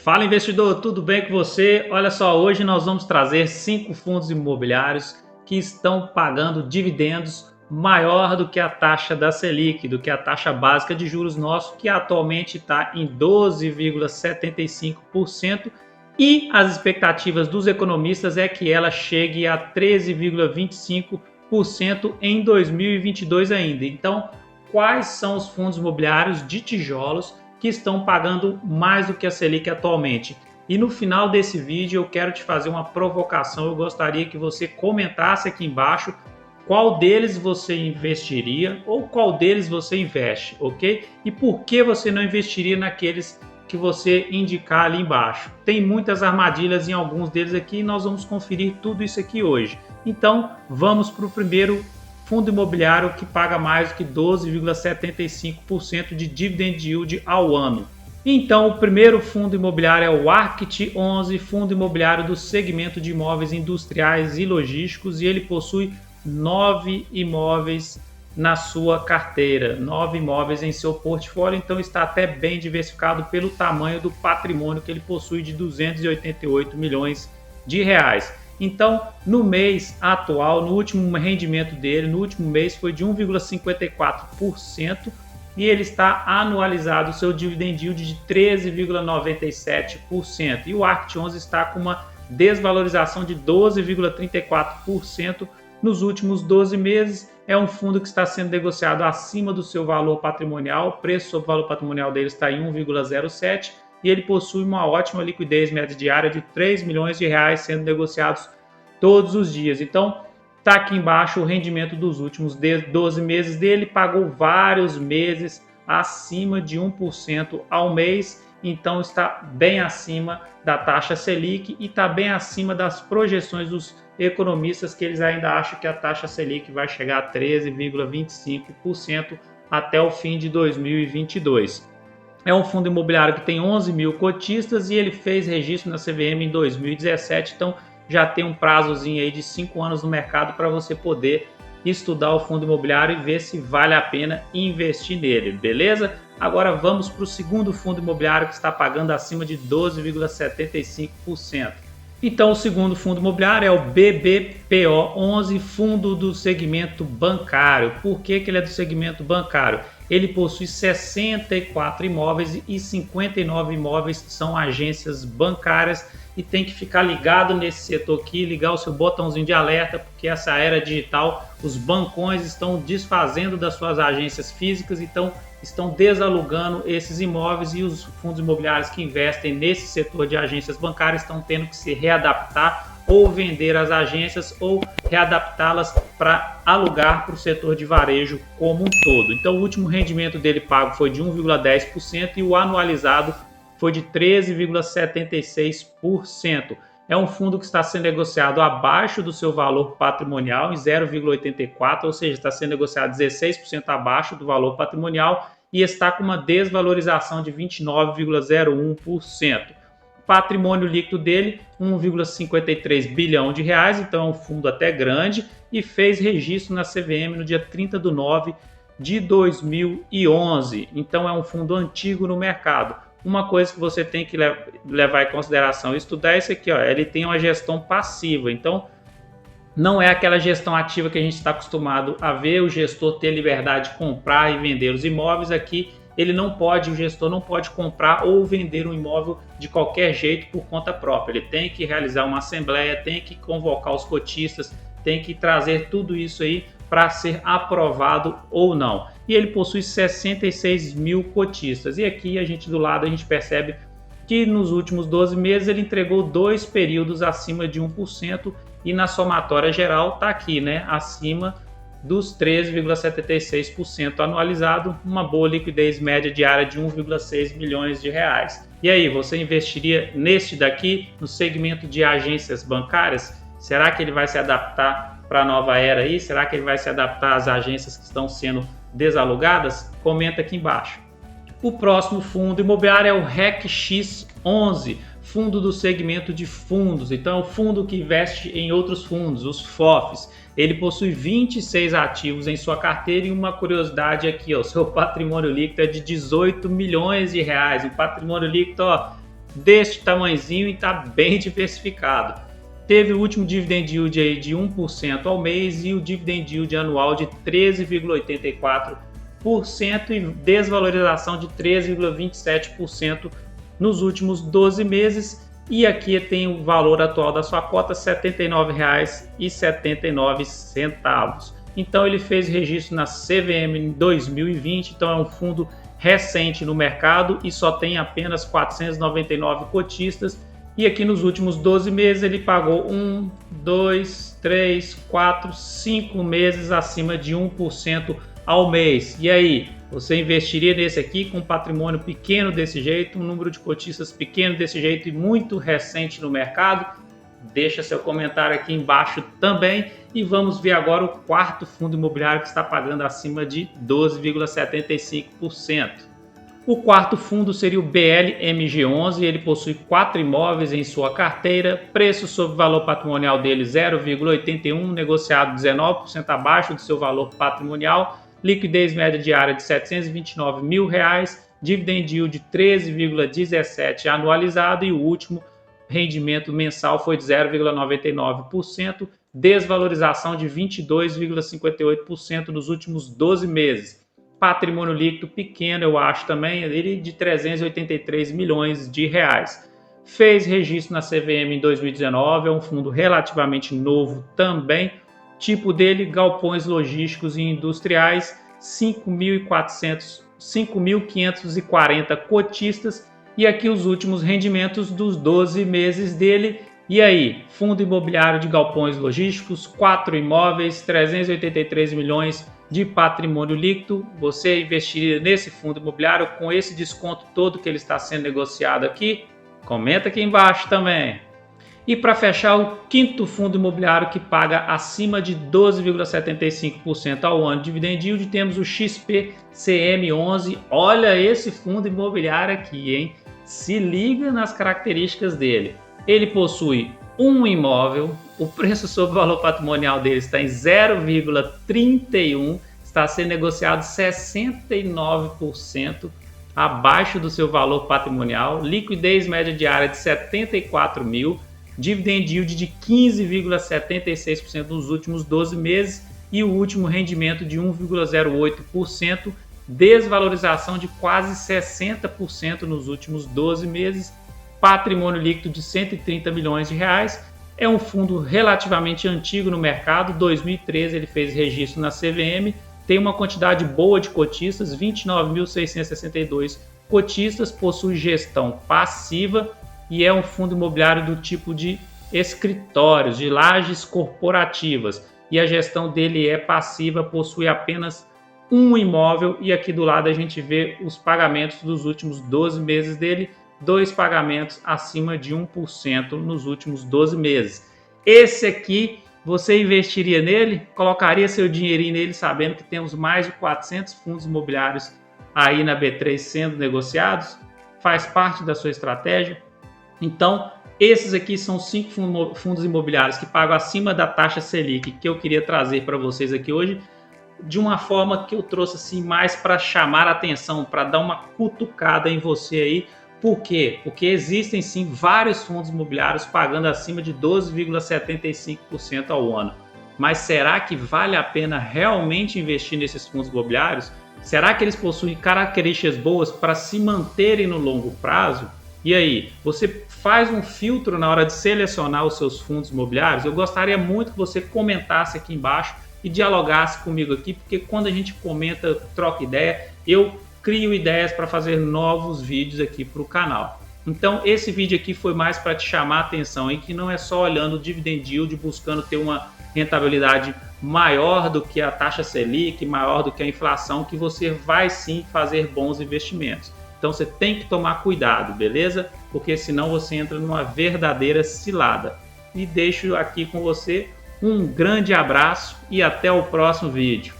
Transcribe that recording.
Fala investidor, tudo bem com você? Olha só, hoje nós vamos trazer 5 fundos imobiliários que estão pagando dividendos maior do que a taxa da Selic, do que a taxa básica de juros nosso, que atualmente está em 12,75% e as expectativas dos economistas é que ela chegue a 13,25% em 2022 ainda. Então, quais são os fundos imobiliários de tijolos que estão pagando mais do que a Selic atualmente? E no final desse vídeo eu quero te fazer uma provocação. Eu gostaria que você comentasse aqui embaixo qual deles você investiria ou qual deles você investe, ok? E por que você não investiria naqueles que você indicar ali embaixo? Tem muitas armadilhas em alguns deles aqui e nós vamos conferir tudo isso aqui hoje. Então vamos para o primeiro fundo imobiliário que paga mais do que 12,75% de dividend yield ao ano. Então, o primeiro fundo imobiliário é o Arct 11, fundo imobiliário do segmento de imóveis industriais e logísticos, e ele possui 9 imóveis na sua carteira, 9 imóveis em seu portfólio, então está até bem diversificado pelo tamanho do patrimônio que ele possui de 288 milhões de reais. Então, no mês atual, no último rendimento dele, no último mês foi de 1,54% e ele está anualizado o seu dividend yield de 13,97%. E o Arct 11 está com uma desvalorização de 12,34% nos últimos 12 meses. É um fundo que está sendo negociado acima do seu valor patrimonial, o preço sobre o valor patrimonial dele está em 1,07%. E ele possui uma ótima liquidez média diária de 3 milhões de reais sendo negociados todos os dias. Então, está aqui embaixo o rendimento dos últimos 12 meses dele, pagou vários meses acima de 1% ao mês, então está bem acima da taxa Selic e está bem acima das projeções dos economistas, que eles ainda acham que a taxa Selic vai chegar a 13,25% até o fim de 2022. É um fundo imobiliário que tem 11 mil cotistas e ele fez registro na CVM em 2017, então já tem um prazozinho aí de 5 anos no mercado para você poder estudar o fundo imobiliário e ver se vale a pena investir nele, beleza? Agora vamos para o segundo fundo imobiliário que está pagando acima de 12,75%. Então o segundo fundo imobiliário é o BBPO11, fundo do segmento bancário. Por que ele é do segmento bancário? Ele possui 64 imóveis e 59 imóveis são agências bancárias e tem que ficar ligado nesse setor aqui, ligar o seu botãozinho de alerta, porque essa era digital, os bancões estão desfazendo das suas agências físicas, então estão desalugando esses imóveis e os fundos imobiliários que investem nesse setor de agências bancárias estão tendo que se readaptar ou vender as agências ou readaptá-las para alugar para o setor de varejo como um todo. Então o último rendimento dele pago foi de 1,10% e o anualizado foi de 13,76%. É um fundo que está sendo negociado abaixo do seu valor patrimonial, em 0,84%, ou seja, está sendo negociado 16% abaixo do valor patrimonial e está com uma desvalorização de 29,01%. Patrimônio líquido dele, 1,53 bilhão de reais, então é um fundo até grande e fez registro na CVM no dia 30/9 de 2011. Então é um fundo antigo no mercado. Uma coisa que você tem que levar em consideração e estudar é isso aqui, ó, ele tem uma gestão passiva, então não é aquela gestão ativa que a gente está acostumado a ver, o gestor ter liberdade de comprar e vender os imóveis. Aqui o gestor não pode comprar ou vender um imóvel de qualquer jeito por conta própria. Ele tem que realizar uma assembleia, tem que convocar os cotistas, tem que trazer tudo isso aí para ser aprovado ou não. E ele possui 66 mil cotistas. E aqui do lado a gente percebe que nos últimos 12 meses ele entregou 2 períodos acima de 1% e na somatória geral está aqui, né, acima dos 13,76% anualizado, uma boa liquidez média diária de 1,6 milhões de reais. E aí, você investiria neste daqui, no segmento de agências bancárias? Será que ele vai se adaptar para a nova era aí? Será que ele vai se adaptar às agências que estão sendo desalugadas? Comenta aqui embaixo. O próximo fundo imobiliário é o RECX11, fundo do segmento de fundos. Então, é um fundo que investe em outros fundos, os FOFs. Ele possui 26 ativos em sua carteira e uma curiosidade aqui, ó, o seu patrimônio líquido é de 18 milhões de reais. Um patrimônio líquido, ó, deste tamanhozinho e está bem diversificado. Teve o último dividend yield aí de 1% ao mês e o dividend yield anual de 13,84% e desvalorização de 13,27% nos últimos 12 meses. E aqui tem o valor atual da sua cota, R$ 79,79. Então ele fez registro na CVM em 2020, então é um fundo recente no mercado e só tem apenas 499 cotistas. E aqui nos últimos 12 meses ele pagou 1, 2, 3, 4, 5 meses acima de 1% ao mês. E aí, você investiria nesse aqui com um patrimônio pequeno desse jeito, um número de cotistas pequeno desse jeito e muito recente no mercado? Deixa seu comentário aqui embaixo também. E vamos ver agora o quarto fundo imobiliário que está pagando acima de 12,75%. O quarto fundo seria o BLMG11, ele possui 4 imóveis em sua carteira, preço sobre valor patrimonial dele 0,81, negociado 19% abaixo do seu valor patrimonial, liquidez média diária de R$ 729 mil, dividend yield de 13,17 anualizado e o último rendimento mensal foi de 0,99%, desvalorização de 22,58% nos últimos 12 meses. Patrimônio líquido pequeno, eu acho também, ele de 383 milhões de reais. Fez registro na CVM em 2019, é um fundo relativamente novo também. Tipo dele, galpões logísticos e industriais, 5.540 cotistas. E aqui os últimos rendimentos dos 12 meses dele. E aí, fundo imobiliário de galpões logísticos, 4 imóveis, 383 milhões de patrimônio líquido. Você investiria nesse fundo imobiliário com esse desconto todo que ele está sendo negociado aqui? Comenta aqui embaixo também. E para fechar, o quinto fundo imobiliário que paga acima de 12,75% ao ano de dividend yield, temos o XPCM11. Olha esse fundo imobiliário aqui, hein? Se liga nas características dele. Ele possui um imóvel, o preço sobre o valor patrimonial dele está em 0,31, está sendo negociado 69% abaixo do seu valor patrimonial, liquidez média diária de 74 mil, dividend yield de 15,76% nos últimos 12 meses e o último rendimento de 1,08%, desvalorização de quase 60% nos últimos 12 meses, patrimônio líquido de 130 milhões de reais. É um fundo relativamente antigo no mercado, 2013 ele fez registro na CVM, tem uma quantidade boa de cotistas, 29.662 cotistas, possui gestão passiva e é um fundo imobiliário do tipo de escritórios, de lajes corporativas. E a gestão dele é passiva, possui apenas um imóvel e aqui do lado a gente vê os pagamentos dos últimos 12 meses dele, 2 pagamentos acima de 1% nos últimos 12 meses. Esse aqui, você investiria nele? Colocaria seu dinheirinho nele sabendo que temos mais de 400 fundos imobiliários aí na B3 sendo negociados? Faz parte da sua estratégia? Então, esses aqui são 5 fundos imobiliários que pagam acima da taxa Selic que eu queria trazer para vocês aqui hoje, de uma forma que eu trouxe assim mais para chamar a atenção, para dar uma cutucada em você aí. Por quê? Porque existem sim vários fundos imobiliários pagando acima de 12,75% ao ano. Mas será que vale a pena realmente investir nesses fundos imobiliários? Será que eles possuem características boas para se manterem no longo prazo? E aí, você faz um filtro na hora de selecionar os seus fundos imobiliários? Eu gostaria muito que você comentasse aqui embaixo e dialogasse comigo aqui, porque quando a gente comenta, troca ideia, eu crio ideias para fazer novos vídeos aqui para o canal. Então esse vídeo aqui foi mais para te chamar a atenção em que não é só olhando o dividend yield, buscando ter uma rentabilidade maior do que a taxa Selic, maior do que a inflação, que você vai sim fazer bons investimentos. Então você tem que tomar cuidado, beleza? Porque senão você entra numa verdadeira cilada. E deixo aqui com você um grande abraço e até o próximo vídeo.